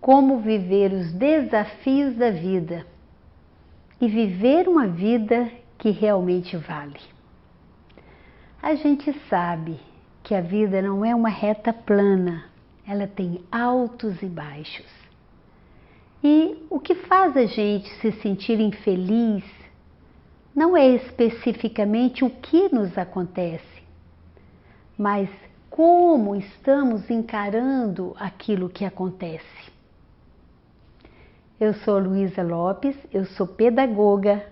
como viver os desafios da vida e viver uma vida que realmente vale. A gente sabe que a vida não é uma reta plana, ela tem altos e baixos. E o que faz a gente se sentir infeliz não é especificamente o que nos acontece, mas como estamos encarando aquilo que acontece. Eu sou Luísa Lopes, eu sou pedagoga,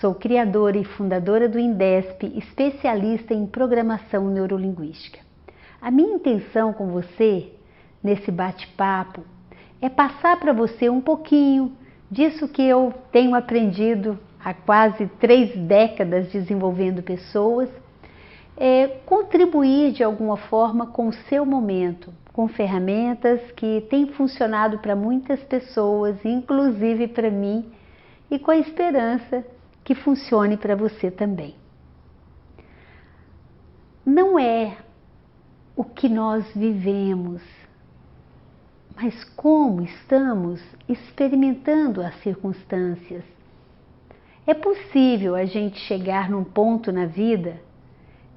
sou criadora e fundadora do INDESP, especialista em programação neurolinguística. A minha intenção com você, nesse bate-papo, é passar para você um pouquinho disso que eu tenho aprendido há quase 3 décadas desenvolvendo pessoas, contribuir de alguma forma com o seu momento, com ferramentas que têm funcionado para muitas pessoas, inclusive para mim, e com a esperança que funcione para você também. Não é o que nós vivemos, mas como estamos experimentando as circunstâncias. É possível a gente chegar num ponto na vida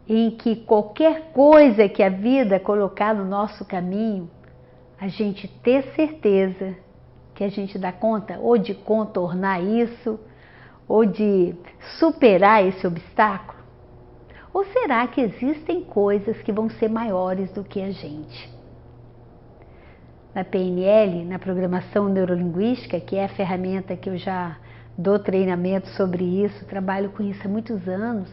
em que qualquer coisa que a vida colocar no nosso caminho, a gente ter certeza que a gente dá conta ou de contornar isso, ou de superar esse obstáculo? Ou será que existem coisas que vão ser maiores do que a gente? Na PNL, na programação neurolinguística, que é a ferramenta que eu já dou treinamento sobre isso, trabalho com isso há muitos anos,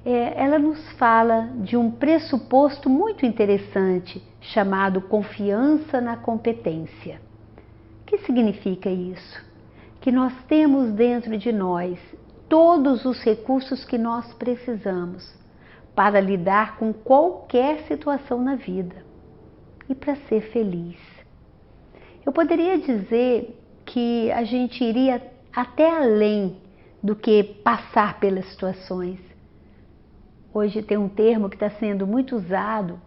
ela nos fala de um pressuposto muito interessante chamado confiança na competência. O que significa isso? Que nós temos dentro de nós todos os recursos que nós precisamos para lidar com qualquer situação na vida e para ser feliz. Eu poderia dizer que a gente iria até além do que passar pelas situações. Hoje tem um termo que está sendo muito usado,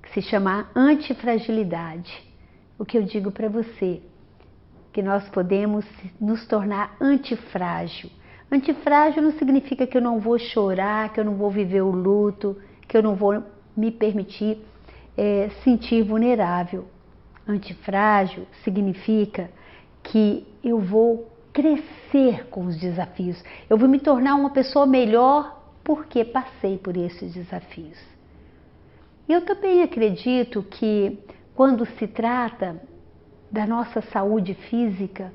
que se chama antifragilidade. O que eu digo para você? Que nós podemos nos tornar antifrágil. Antifrágil não significa que eu não vou chorar, que eu não vou viver o luto, que eu não vou me permitir sentir vulnerável. Antifrágil significa que eu vou crescer com os desafios. Eu vou me tornar uma pessoa melhor porque passei por esses desafios. Eu também acredito que quando se trata da nossa saúde física,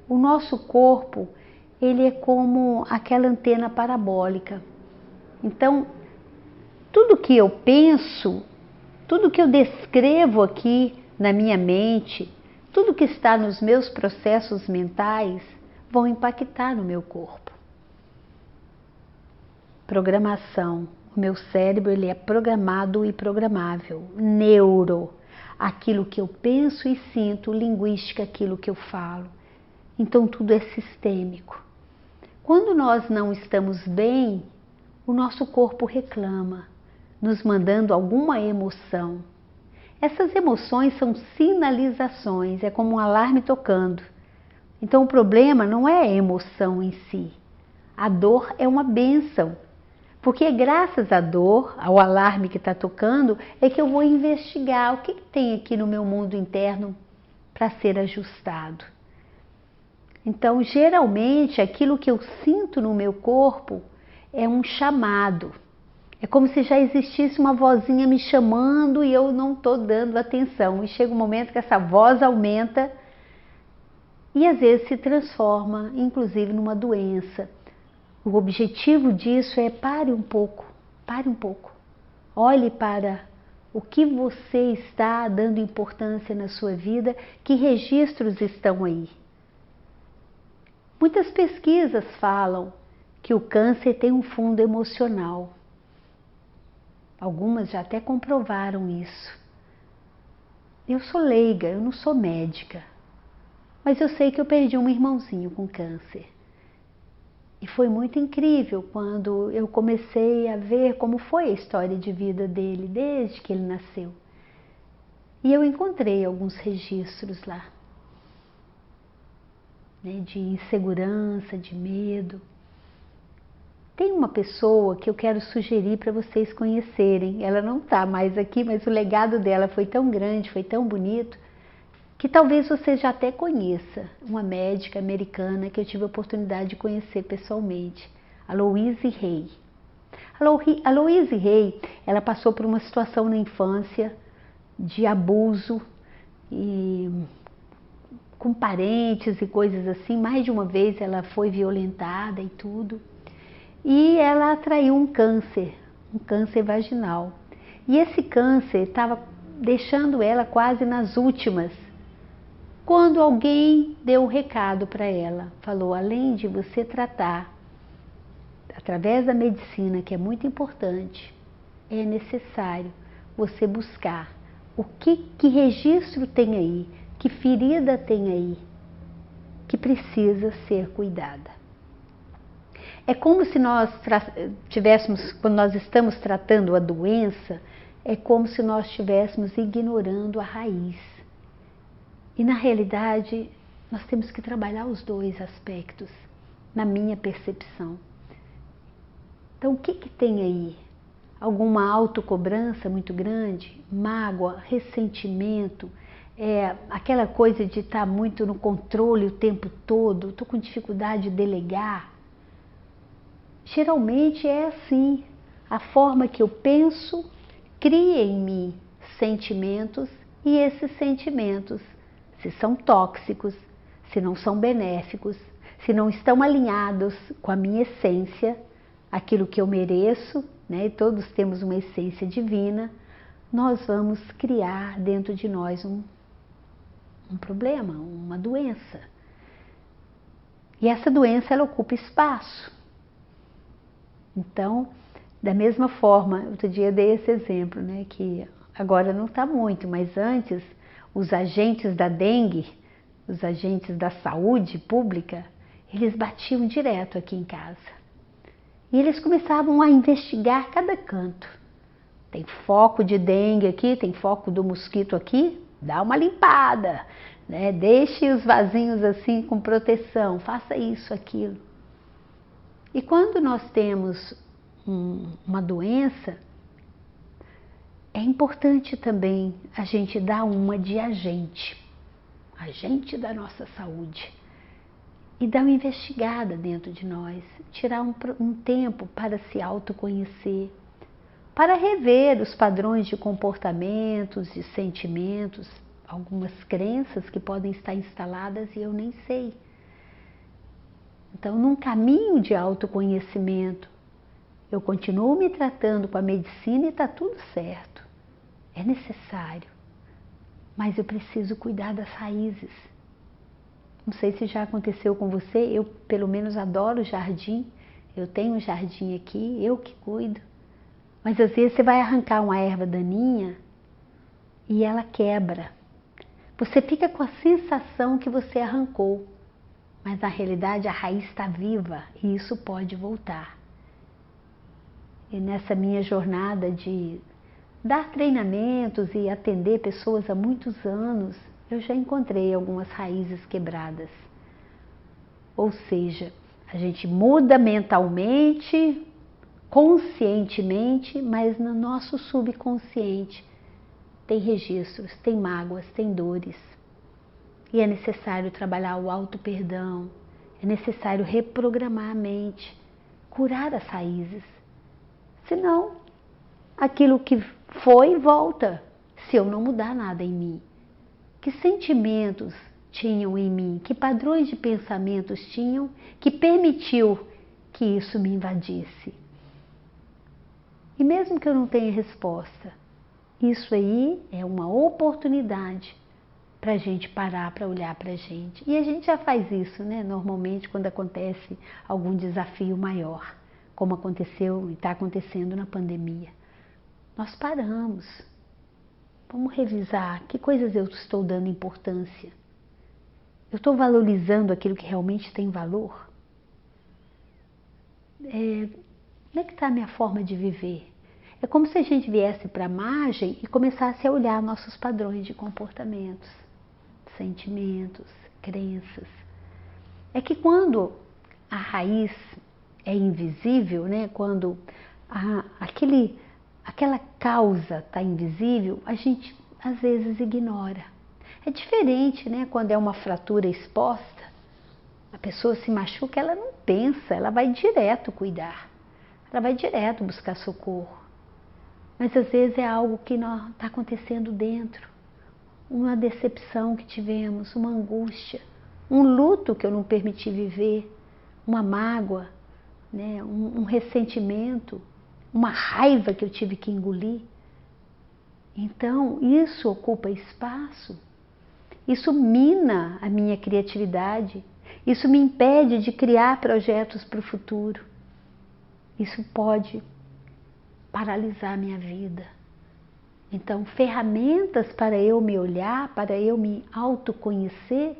o nosso corpo, ele é como aquela antena parabólica. Então, tudo que eu penso, tudo que eu descrevo aqui na minha mente, tudo que está nos meus processos mentais, vão impactar no meu corpo. Programação. O meu cérebro, ele é programado e programável. Neuro. Aquilo que eu penso e sinto, linguística, aquilo que eu falo. Então tudo é sistêmico. Quando nós não estamos bem, o nosso corpo reclama, nos mandando alguma emoção. Essas emoções são sinalizações, é como um alarme tocando. Então o problema não é a emoção em si. A dor é uma bênção. Porque graças à dor, ao alarme que está tocando, é que eu vou investigar o que tem aqui no meu mundo interno para ser ajustado. Então, geralmente, aquilo que eu sinto no meu corpo é um chamado. É como se já existisse uma vozinha me chamando e eu não estou dando atenção. E chega um momento que essa voz aumenta e às vezes se transforma, inclusive, numa doença. O objetivo disso é pare um pouco. Olhe para o que você está dando importância na sua vida, que registros estão aí. Muitas pesquisas falam que o câncer tem um fundo emocional. Algumas já até comprovaram isso. Eu sou leiga, eu não sou médica, mas eu sei que eu perdi um irmãozinho com câncer. E foi muito incrível quando eu comecei a ver como foi a história de vida dele desde que ele nasceu. E eu encontrei alguns registros lá, né, de insegurança, de medo. Tem uma pessoa que eu quero sugerir para vocês conhecerem. Ela não está mais aqui, mas o legado dela foi tão grande, foi tão bonito, que talvez você já até conheça. Uma médica americana que eu tive a oportunidade de conhecer pessoalmente, a Louise Hay. A Louise Hay, ela passou por uma situação na infância de abuso e com parentes e coisas assim. Mais de uma vez ela foi violentada e tudo. E ela atraiu um câncer vaginal. E esse câncer estava deixando ela quase nas últimas. Quando alguém deu um recado para ela, falou: além de você tratar através da medicina, que é muito importante, é necessário você buscar que registro tem aí, que ferida tem aí, que precisa ser cuidada. É como se nós tivéssemos, quando nós estamos tratando a doença, é como se nós estivéssemos ignorando a raiz. E na realidade, nós temos que trabalhar os dois aspectos, na minha percepção. Então, o que tem aí? Alguma autocobrança muito grande? Mágoa, ressentimento? Aquela coisa de estar muito no controle o tempo todo? Estou com dificuldade de delegar? Geralmente é assim. A forma que eu penso cria em mim sentimentos, e esses sentimentos, se são tóxicos, se não são benéficos, se não estão alinhados com a minha essência, aquilo que eu mereço, né? Todos temos uma essência divina, nós vamos criar dentro de nós um problema, uma doença. E essa doença, ela ocupa espaço. Então, da mesma forma, outro dia eu dei esse exemplo, né, que agora não está muito, mas antes os agentes da dengue, os agentes da saúde pública, eles batiam direto aqui em casa. E eles começavam a investigar cada canto. Tem foco de dengue aqui, tem foco do mosquito aqui, dá uma limpada, né? Deixe os vasinhos assim com proteção, faça isso, aquilo. E quando nós temos uma doença, é importante também a gente dar uma de agente da nossa saúde, e dar uma investigada dentro de nós, tirar um tempo para se autoconhecer, para rever os padrões de comportamentos, de sentimentos, algumas crenças que podem estar instaladas e eu nem sei. Então, num caminho de autoconhecimento, eu continuo me tratando com a medicina e está tudo certo. É necessário. Mas eu preciso cuidar das raízes. Não sei se já aconteceu com você, eu pelo menos adoro jardim. Eu tenho um jardim aqui, eu que cuido. Mas às vezes você vai arrancar uma erva daninha e ela quebra. Você fica com a sensação que você arrancou. Mas na realidade a raiz está viva e isso pode voltar. E nessa minha jornada de dar treinamentos e atender pessoas há muitos anos, eu já encontrei algumas raízes quebradas. Ou seja, a gente muda mentalmente, conscientemente, mas no nosso subconsciente tem registros, tem mágoas, tem dores. E é necessário trabalhar o auto-perdão, é necessário reprogramar a mente, curar as raízes. Senão, aquilo que foi, volta, se eu não mudar nada em mim. Que sentimentos tinham em mim, que padrões de pensamentos tinham que permitiu que isso me invadisse? E mesmo que eu não tenha resposta, isso aí é uma oportunidade para a gente parar, para olhar para a gente. E a gente já faz isso, né? Normalmente quando acontece algum desafio maior, como aconteceu e está acontecendo na pandemia. Nós paramos. Vamos revisar que coisas eu estou dando importância. Eu estou valorizando aquilo que realmente tem valor? Como é que está a minha forma de viver? É como se a gente viesse para a margem e começasse a olhar nossos padrões de comportamentos, sentimentos, crenças. É que quando a raiz é invisível, né? Quando aquela causa está invisível, a gente às vezes ignora. É diferente, né? Quando é uma fratura exposta, a pessoa se machuca, ela não pensa, ela vai direto cuidar, ela vai direto buscar socorro. Mas às vezes é algo que está acontecendo dentro, uma decepção que tivemos, uma angústia, um luto que eu não permiti viver, uma mágoa, né? um ressentimento, uma raiva que eu tive que engolir. Então, isso ocupa espaço, isso mina a minha criatividade, isso me impede de criar projetos para o futuro. Isso pode paralisar a minha vida. Então, ferramentas para eu me olhar, para eu me autoconhecer,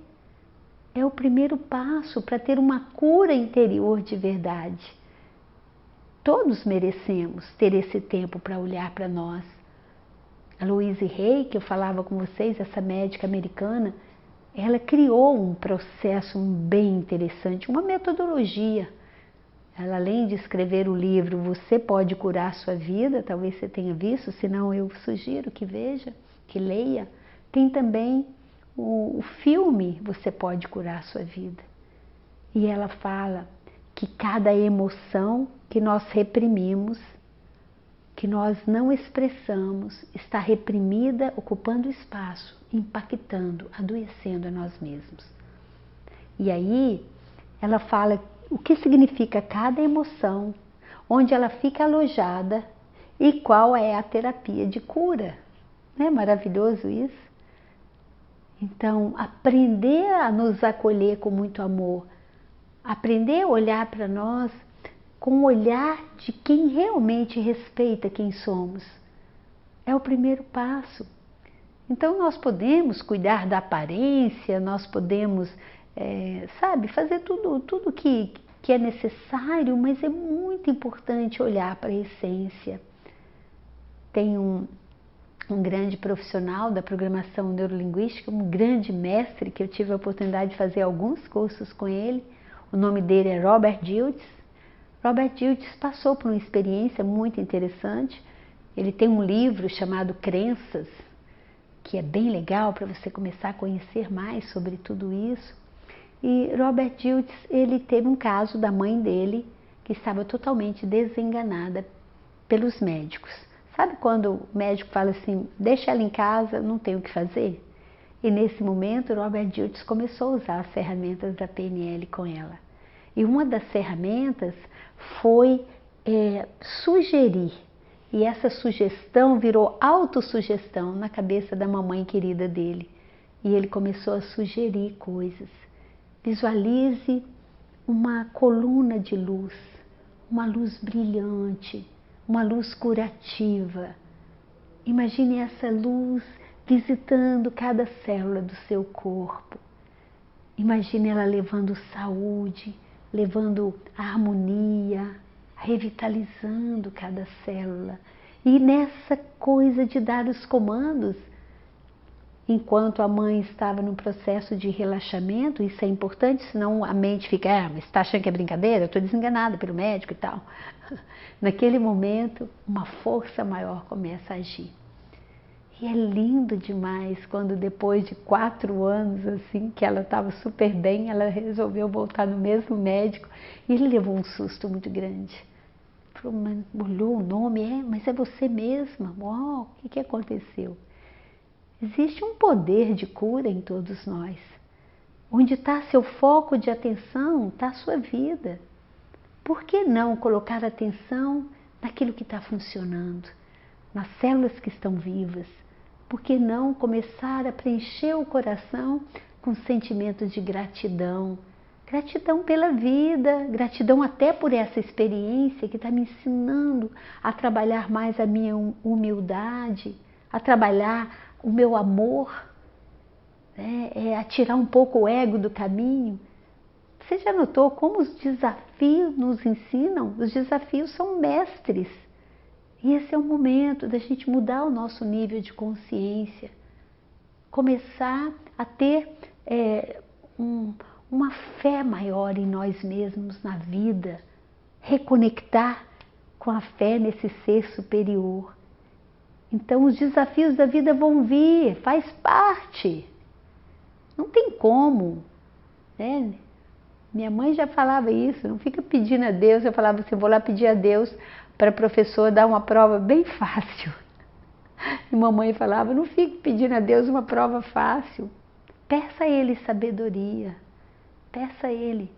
é o primeiro passo para ter uma cura interior de verdade. Todos merecemos ter esse tempo para olhar para nós. A Louise Hay, que eu falava com vocês, essa médica americana, ela criou um processo bem interessante, uma metodologia. Ela, além de escrever o livro Você Pode Curar a Sua Vida, talvez você tenha visto, senão eu sugiro que veja, que leia. Tem também o filme Você Pode Curar a Sua Vida. E ela fala que cada emoção que nós reprimimos, que nós não expressamos, está reprimida, ocupando espaço, impactando, adoecendo a nós mesmos. E aí ela fala o que significa cada emoção, onde ela fica alojada e qual é a terapia de cura. Não é maravilhoso isso? Então, aprender a nos acolher com muito amor, aprender a olhar para nós com o olhar de quem realmente respeita quem somos, é o primeiro passo. Então, nós podemos cuidar da aparência, nós podemos, fazer tudo que é necessário, mas é muito importante olhar para a essência. Tem um grande profissional da programação neurolinguística, um grande mestre, que eu tive a oportunidade de fazer alguns cursos com ele. O nome dele é Robert Dilts. Robert Dilts passou por uma experiência muito interessante. Ele tem um livro chamado Crenças, que é bem legal para você começar a conhecer mais sobre tudo isso. E Robert Dilts, ele teve um caso da mãe dele que estava totalmente desenganada pelos médicos. Sabe quando o médico fala assim, deixa ela em casa, não tem o que fazer? E nesse momento, Robert Dilts começou a usar as ferramentas da PNL com ela. E uma das ferramentas foi sugerir. E essa sugestão virou autossugestão na cabeça da mamãe querida dele. E ele começou a sugerir coisas. Visualize uma coluna de luz, uma luz brilhante, uma luz curativa. Imagine essa luz visitando cada célula do seu corpo. Imagine ela levando saúde, levando harmonia, revitalizando cada célula. E nessa coisa de dar os comandos, enquanto a mãe estava no processo de relaxamento, isso é importante, senão a mente fica, mas está achando que é brincadeira? Eu estou desenganada pelo médico e tal. Naquele momento, uma força maior começa a agir. E é lindo demais quando depois de 4 anos, assim, que ela estava super bem, ela resolveu voltar no mesmo médico e ele levou um susto muito grande. Falou, mas olhou o nome, mas é você mesma? Uau, o que aconteceu? Existe um poder de cura em todos nós. Onde está seu foco de atenção, está a sua vida. Por que não colocar atenção naquilo que está funcionando, nas células que estão vivas? Por que não começar a preencher o coração com sentimentos de gratidão? Gratidão pela vida, gratidão até por essa experiência que está me ensinando a trabalhar mais a minha humildade, a trabalhar o meu amor, a tirar um pouco o ego do caminho. Você já notou como os desafios nos ensinam? Os desafios são mestres. E esse é o momento da gente mudar o nosso nível de consciência, começar a ter uma fé maior em nós mesmos, na vida, reconectar com a fé nesse ser superior. Então os desafios da vida vão vir, faz parte, não tem como, né? Minha mãe já falava isso, não fica pedindo a Deus. Eu falava assim, vou lá pedir a Deus para a professora dar uma prova bem fácil. E mamãe falava, não fique pedindo a Deus uma prova fácil. Peça a Ele sabedoria, peça a Ele.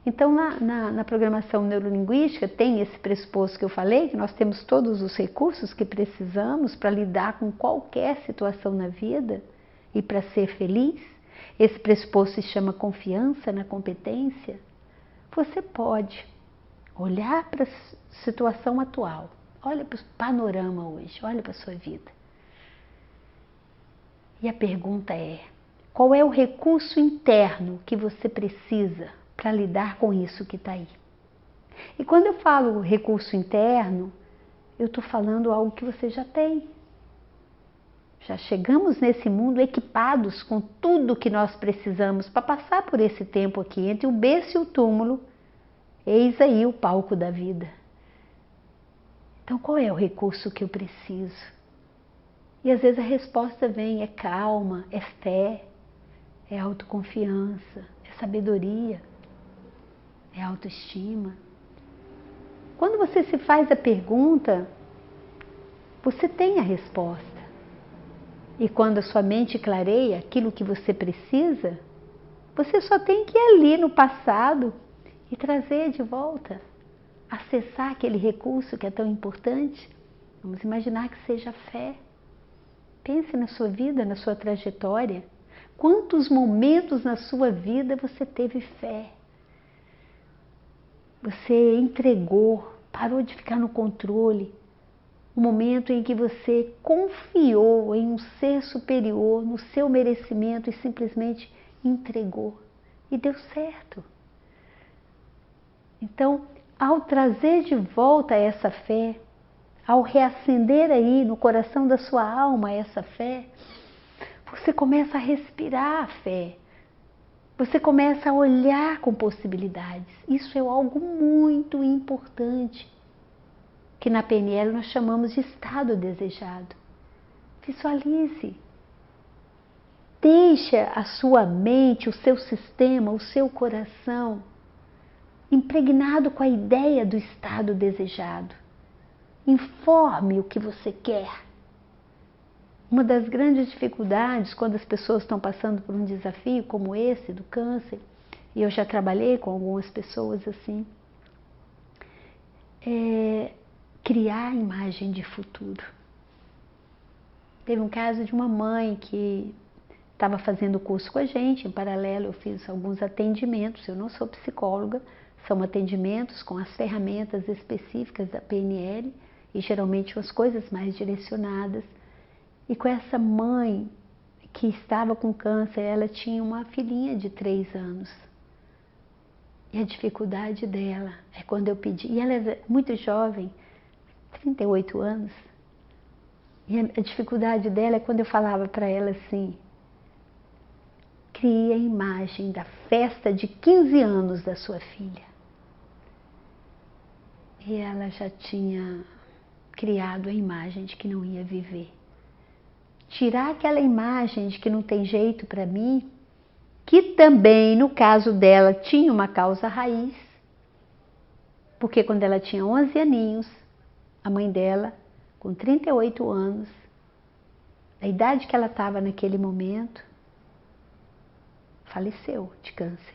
Então na programação neurolinguística tem esse pressuposto que eu falei, que nós temos todos os recursos que precisamos para lidar com qualquer situação na vida e para ser feliz. Esse pressuposto se chama confiança na competência. Você pode olhar para a situação atual, olha para o panorama hoje, olha para a sua vida. E a pergunta é, qual é o recurso interno que você precisa para lidar com isso que está aí? E quando eu falo recurso interno, eu estou falando algo que você já tem. Já chegamos nesse mundo equipados com tudo que nós precisamos para passar por esse tempo aqui, entre o berço e o túmulo. Eis aí o palco da vida. Então qual é o recurso que eu preciso? E às vezes a resposta vem, é calma, é fé, é autoconfiança, é sabedoria, é autoestima. Quando você se faz a pergunta, você tem a resposta. E quando a sua mente clareia aquilo que você precisa, você só tem que ir ali no passado e trazer de volta, acessar aquele recurso que é tão importante. Vamos imaginar que seja fé. Pense na sua vida, na sua trajetória. Quantos momentos na sua vida você teve fé? Você entregou, parou de ficar no controle. O momento em que você confiou em um ser superior, no seu merecimento e simplesmente entregou. E deu certo. Então, ao trazer de volta essa fé, ao reacender aí no coração da sua alma essa fé, você começa a respirar a fé. Você começa a olhar com possibilidades. Isso é algo muito importante, que na PNL nós chamamos de estado desejado. Visualize. Deixe a sua mente, o seu sistema, o seu coração impregnado com a ideia do estado desejado. Informe o que você quer. Uma das grandes dificuldades quando as pessoas estão passando por um desafio como esse do câncer, e eu já trabalhei com algumas pessoas assim, é criar imagem de futuro. Teve um caso de uma mãe que estava fazendo o curso com a gente, em paralelo eu fiz alguns atendimentos, eu não sou psicóloga, são atendimentos com as ferramentas específicas da PNL e geralmente as coisas mais direcionadas. E com essa mãe que estava com câncer, ela tinha uma filhinha de 3 anos. E a dificuldade dela é quando eu pedi, e ela é muito jovem, 38 anos, e a dificuldade dela é quando eu falava para ela assim, crie a imagem da festa de 15 anos da sua filha. E ela já tinha criado a imagem de que não ia viver. Tirar aquela imagem de que não tem jeito para mim, que também, no caso dela, tinha uma causa raiz, porque quando ela tinha 11 aninhos, a mãe dela, com 38 anos, a idade que ela estava naquele momento, faleceu de câncer.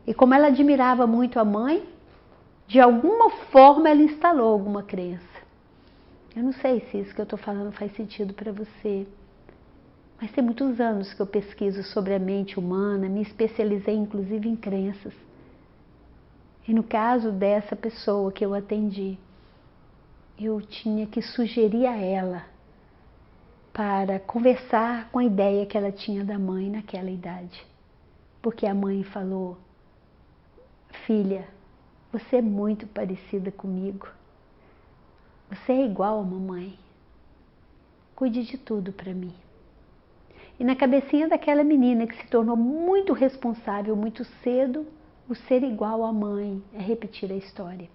E como ela admirava muito a mãe, de alguma forma ela instalou alguma crença. Eu não sei se isso que eu estou falando faz sentido para você, mas tem muitos anos que eu pesquiso sobre a mente humana, me especializei inclusive em crenças. E no caso dessa pessoa que eu atendi, eu tinha que sugerir a ela para conversar com a ideia que ela tinha da mãe naquela idade. Porque a mãe falou, filha, você é muito parecida comigo. Você é igual a mamãe. Cuide de tudo para mim. E na cabecinha daquela menina que se tornou muito responsável muito cedo, o ser igual à mãe é repetir a história.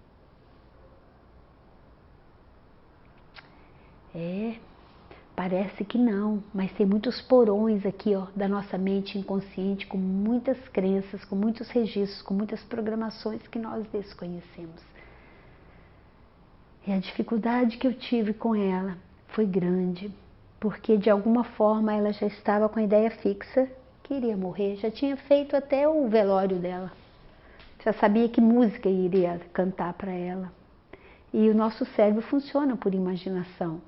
Parece que não, mas tem muitos porões aqui, ó, da nossa mente inconsciente, com muitas crenças, com muitos registros, com muitas programações que nós desconhecemos. E a dificuldade que eu tive com ela foi grande, porque de alguma forma ela já estava com a ideia fixa que iria morrer, já tinha feito até o velório dela, já sabia que música iria cantar para ela. E o nosso cérebro funciona por imaginação.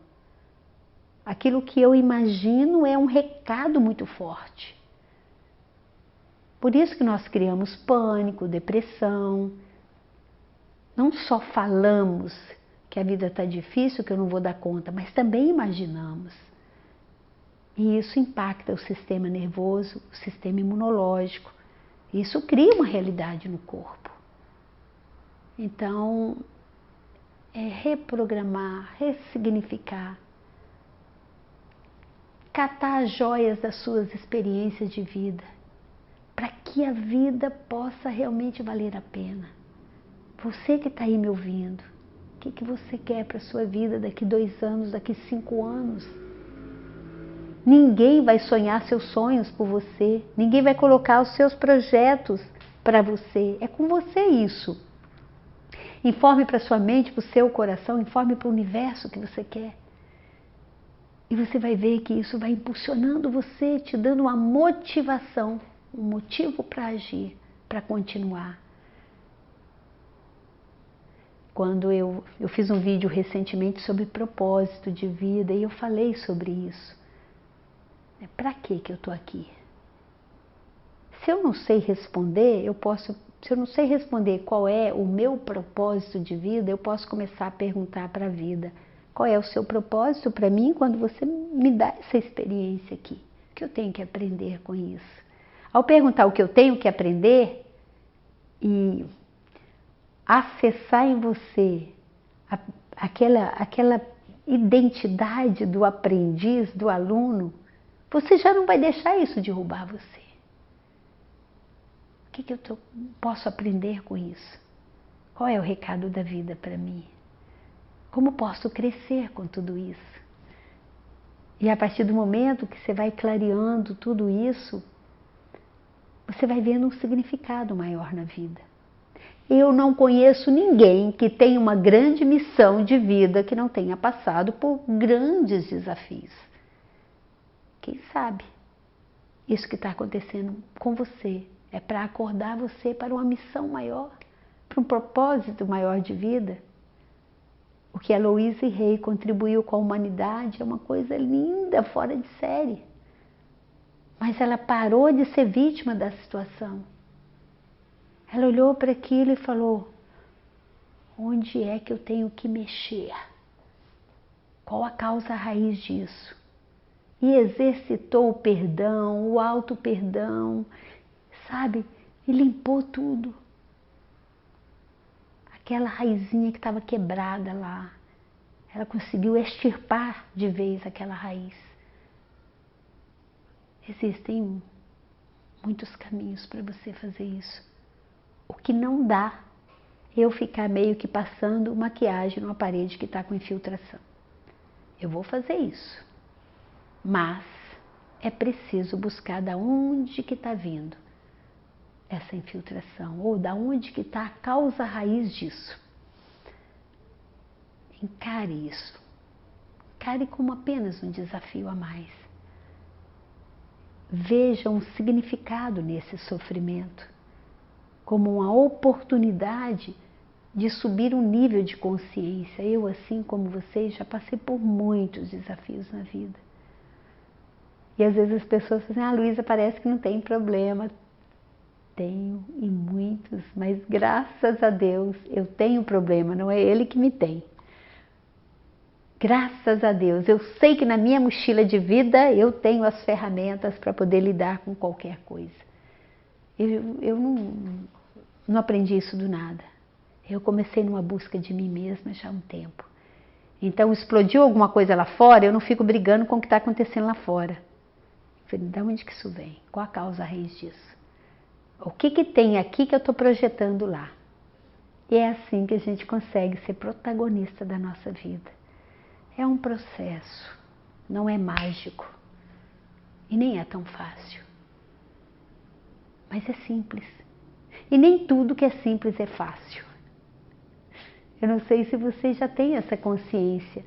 Aquilo que eu imagino é um recado muito forte. Por isso que nós criamos pânico, depressão. Não só falamos que a vida está difícil, que eu não vou dar conta, mas também imaginamos. E isso impacta o sistema nervoso, o sistema imunológico. Isso cria uma realidade no corpo. Então, é reprogramar, ressignificar, catar as joias das suas experiências de vida, para que a vida possa realmente valer a pena. Você que está aí me ouvindo, o que você quer para a sua vida daqui 2 anos, daqui 5 anos? Ninguém vai sonhar seus sonhos por você, ninguém vai colocar os seus projetos para você, é com você isso. Informe para sua mente, para o seu coração, informe para o universo que você quer. E você vai ver que isso vai impulsionando você, te dando uma motivação, um motivo para agir, para continuar. Quando eu fiz um vídeo recentemente sobre propósito de vida e eu falei sobre isso. Para que eu estou aqui? Se eu não sei responder, se eu não sei responder qual é o meu propósito de vida, eu posso começar a perguntar para a vida. Qual é o seu propósito para mim quando você me dá essa experiência aqui? O que eu tenho que aprender com isso? Ao perguntar o que eu tenho que aprender e acessar em você aquela identidade do aprendiz, do aluno, você já não vai deixar isso derrubar você. O que eu posso aprender com isso? Qual é o recado da vida para mim? Como posso crescer com tudo isso? E a partir do momento que você vai clareando tudo isso, você vai vendo um significado maior na vida. Eu não conheço ninguém que tenha uma grande missão de vida que não tenha passado por grandes desafios. Quem sabe? Isso que está acontecendo com você é para acordar você para uma missão maior, para um propósito maior de vida. O que a Louise Hay contribuiu com a humanidade é uma coisa linda, fora de série. Mas ela parou de ser vítima da situação. Ela olhou para aquilo e falou: onde é que eu tenho que mexer? Qual a causa raiz disso? E exercitou o perdão, o auto-perdão, sabe? E limpou tudo. Aquela raizinha que estava quebrada lá, ela conseguiu extirpar de vez aquela raiz. Existem muitos caminhos para você fazer isso. O que não dá é eu ficar meio que passando maquiagem numa parede que está com infiltração. Eu vou fazer isso, mas é preciso buscar da onde que está vindo essa infiltração, ou da onde que está a causa raiz disso. Encare isso. Encare como apenas um desafio a mais. Veja um significado nesse sofrimento, como uma oportunidade de subir um nível de consciência. Eu, assim como vocês, já passei por muitos desafios na vida. E às vezes as pessoas dizem: Luísa, parece que não tem problema. Tenho, e muitos, mas graças a Deus eu tenho problema, não é Ele que me tem. Graças a Deus, eu sei que na minha mochila de vida eu tenho as ferramentas para poder lidar com qualquer coisa. Eu não aprendi isso do nada. Eu comecei numa busca de mim mesma já há um tempo. Então, explodiu alguma coisa lá fora, eu não fico brigando com o que está acontecendo lá fora. Eu falei, de onde que isso vem? Qual a causa raiz disso? O que tem aqui que eu estou projetando lá? E é assim que a gente consegue ser protagonista da nossa vida. É um processo, não é mágico e nem é tão fácil. Mas é simples. E nem tudo que é simples é fácil. Eu não sei se você já tem essa consciência.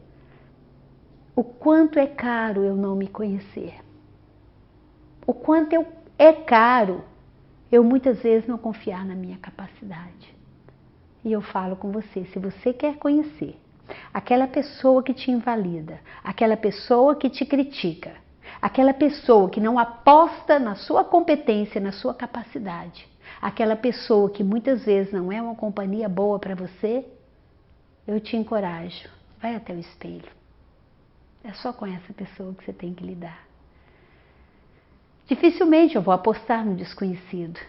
O quanto é caro eu não me conhecer. O quanto é caro eu muitas vezes não confiar na minha capacidade. E eu falo com você, se você quer conhecer aquela pessoa que te invalida, aquela pessoa que te critica, aquela pessoa que não aposta na sua competência, na sua capacidade, aquela pessoa que muitas vezes não é uma companhia boa para você, eu te encorajo, vai até o espelho. É só com essa pessoa que você tem que lidar. Dificilmente eu vou apostar no desconhecido.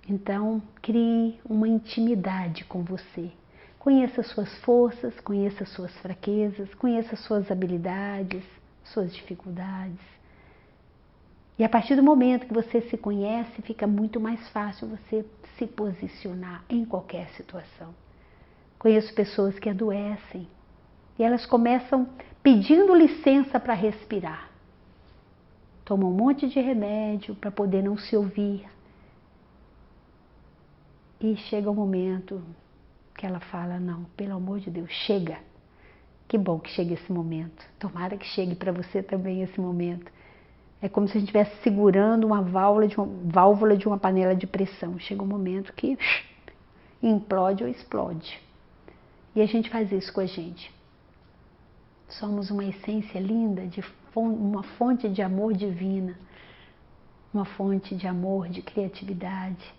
Então, crie uma intimidade com você. Conheça suas forças, conheça suas fraquezas, conheça suas habilidades, suas dificuldades. E a partir do momento que você se conhece, fica muito mais fácil você se posicionar em qualquer situação. Conheço pessoas que adoecem e elas começam pedindo licença para respirar. Tomam um monte de remédio para poder não se ouvir. E chega um momento que ela fala, não, pelo amor de Deus, chega. Que bom que chegue esse momento. Tomara que chegue para você também esse momento. É como se a gente estivesse segurando uma válvula de uma panela de pressão. Chega um momento que implode ou explode. E a gente faz isso com a gente. Somos uma essência linda, uma fonte de amor divina. Uma fonte de amor, de criatividade.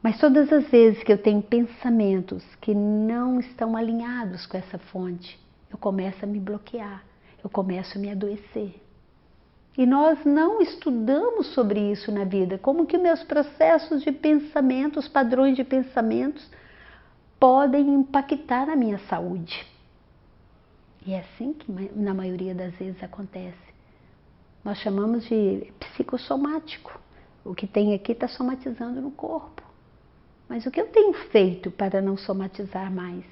Mas todas as vezes que eu tenho pensamentos que não estão alinhados com essa fonte, eu começo a me bloquear, eu começo a me adoecer. E nós não estudamos sobre isso na vida, como que meus processos de pensamentos, padrões de pensamentos, podem impactar na minha saúde. E é assim que na maioria das vezes acontece. Nós chamamos de psicossomático. O que tem aqui está somatizando no corpo. Mas o que eu tenho feito para não somatizar mais?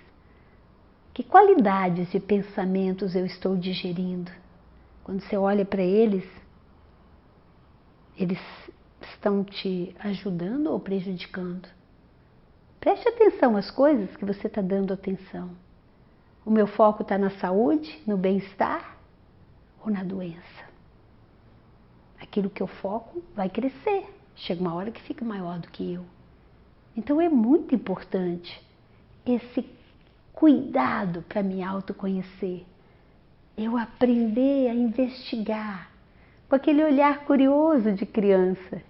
Que qualidades de pensamentos eu estou digerindo? Quando você olha para eles, eles estão te ajudando ou prejudicando? Preste atenção às coisas que você está dando atenção. O meu foco está na saúde, no bem-estar ou na doença? Aquilo que eu foco vai crescer. Chega uma hora que fica maior do que eu. Então é muito importante esse cuidado para me autoconhecer. Eu aprender a investigar com aquele olhar curioso de criança.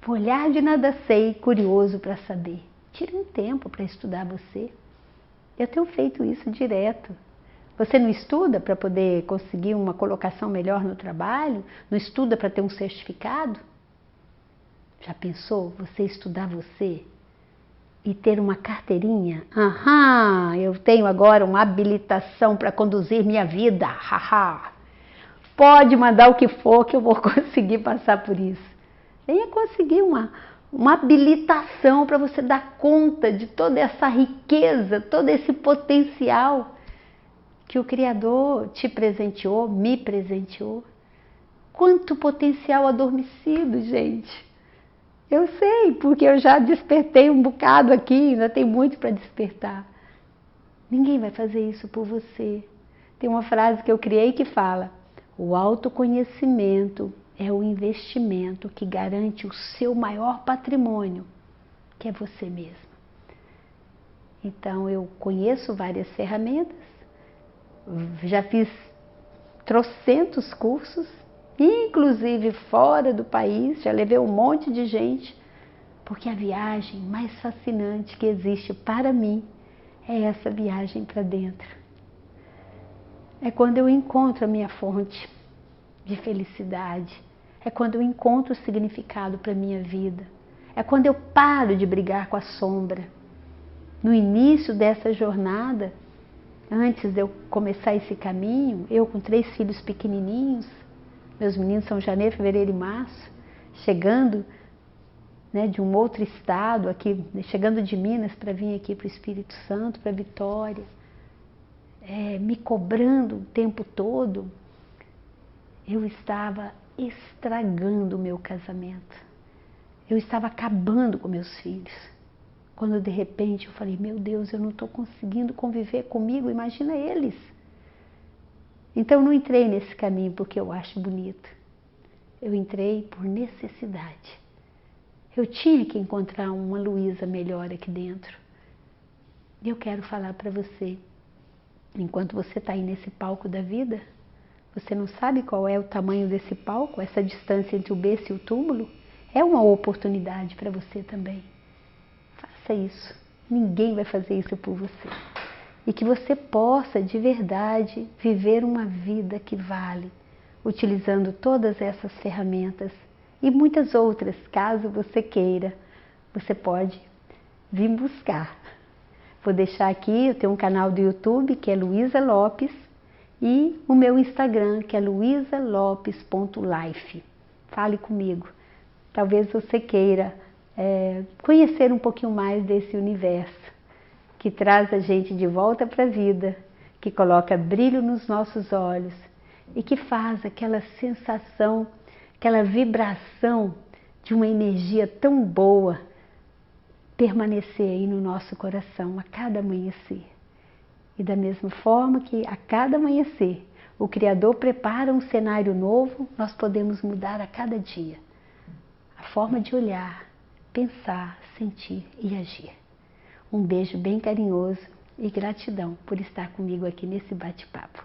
O olhar de nada sei, curioso para saber. Tire um tempo para estudar você. Eu tenho feito isso direto. Você não estuda para poder conseguir uma colocação melhor no trabalho? Não estuda para ter um certificado? Já pensou você estudar você e ter uma carteirinha? Aham, eu tenho agora uma habilitação para conduzir minha vida. Haha. Pode mandar o que for que eu vou conseguir passar por isso. Venha conseguir uma habilitação para você dar conta de toda essa riqueza, todo esse potencial que o Criador te presenteou, me presenteou. Quanto potencial adormecido, gente. Eu sei, porque eu já despertei um bocado aqui, ainda tem muito para despertar. Ninguém vai fazer isso por você. Tem uma frase que eu criei que fala: o autoconhecimento é o investimento que garante o seu maior patrimônio, que é você mesmo. Então eu conheço várias ferramentas, já fiz trocentos cursos, inclusive fora do país, já levei um monte de gente, porque a viagem mais fascinante que existe para mim é essa viagem para dentro. É quando eu encontro a minha fonte de felicidade, é quando eu encontro o significado para a minha vida, é quando eu paro de brigar com a sombra. No início dessa jornada, antes de eu começar esse caminho, eu com 3 filhos pequenininhos, meus meninos são janeiro, fevereiro e março, chegando, né, de um outro estado, aqui, chegando de Minas para vir aqui para o Espírito Santo, para Vitória, me cobrando o tempo todo, eu estava estragando o meu casamento. Eu estava acabando com meus filhos. Quando de repente eu falei, meu Deus, eu não estou conseguindo conviver comigo, imagina eles. Então eu não entrei nesse caminho porque eu acho bonito. Eu entrei por necessidade. Eu tinha que encontrar uma Luísa melhor aqui dentro. E eu quero falar para você, enquanto você está aí nesse palco da vida, você não sabe qual é o tamanho desse palco, essa distância entre o berço e o túmulo? É uma oportunidade para você também. Faça isso. Ninguém vai fazer isso por você. E que você possa, de verdade, viver uma vida que vale, utilizando todas essas ferramentas e muitas outras, caso você queira, você pode vir buscar. Vou deixar aqui, eu tenho um canal do YouTube que é Luísa Lopes e o meu Instagram que é luisalopes.life. Fale comigo. Talvez você queira conhecer um pouquinho mais desse universo que traz a gente de volta para a vida, que coloca brilho nos nossos olhos e que faz aquela sensação, aquela vibração de uma energia tão boa permanecer aí no nosso coração a cada amanhecer. E da mesma forma que a cada amanhecer o Criador prepara um cenário novo, nós podemos mudar a cada dia a forma de olhar, pensar, sentir e agir. Um beijo bem carinhoso e gratidão por estar comigo aqui nesse bate-papo.